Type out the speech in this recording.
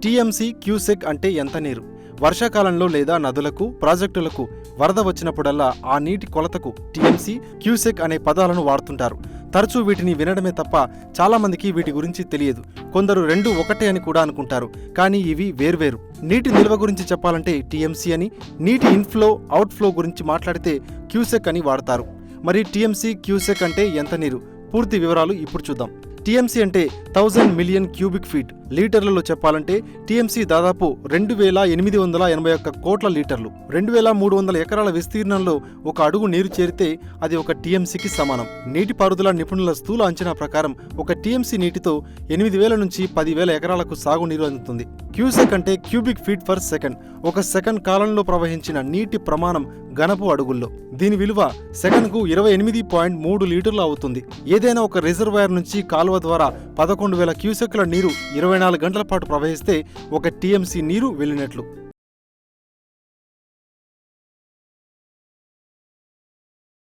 TMC cusec అంటే ఎంత నీరు? వర్షాకాలంలో లేదా నదులకు, ప్రాజెక్టులకు వరద వచ్చినప్పుడల్లా ఆ నీటి కొలతకు టీఎంసీ, క్యూసెక్ అనే పదాలను వాడుతుంటారు. తరచూ వీటిని వినడమే తప్ప చాలామందికి వీటి గురించి తెలియదు. కొందరు రెండు ఒకటే అని కూడా అనుకుంటారు. కానీ ఇవి వేర్వేరు. నీటి నిల్వ గురించి చెప్పాలంటే టీఎంసీ అని, నీటి ఇన్ఫ్లో, అవుట్ఫ్లో గురించి మాట్లాడితే క్యూసెక్ అని వాడతారు. మరి టీఎంసీ, క్యూసెక్ అంటే ఎంత నీరు? పూర్తి వివరాలు ఇప్పుడు చూద్దాం. టీఎంసీ అంటే 1000 మిలియన్ క్యూబిక్ ఫీట్. లీటర్లలో చెప్పాలంటే టీఎంసీ దాదాపు 2881 కోట్ల లీటర్లు. 2300 ఎకరాల విస్తీర్ణంలో ఒక అడుగు నీరు చేరితే అది ఒక టీఎంసీకి సమానం. నీటిపారుదల నిపుణుల స్థూల అంచనా ప్రకారం ఒక టీఎంసీ నీటితో 8000 నుంచి 10,000 ఎకరాలకు సాగునీరు అందుతుంది. క్యూసెక్ అంటే క్యూబిక్ ఫీట్ పర్ సెకండ్. ఒక సెకండ్ కాలంలో ప్రవహించిన నీటి ప్రమాణం ఘనపు అడుగుల్లో. దీని విలువ సెకన్కు 28.3 లీటర్లు అవుతుంది. ఏదైనా ఒక రిజర్వాయర్ నుంచి కాలువ ద్వారా 11,000 క్యూసెక్ల నీరు 24 గంటల పాటు ప్రవహిస్తే ఒక టీఎంసీ నీరు వెళ్ళినట్లు.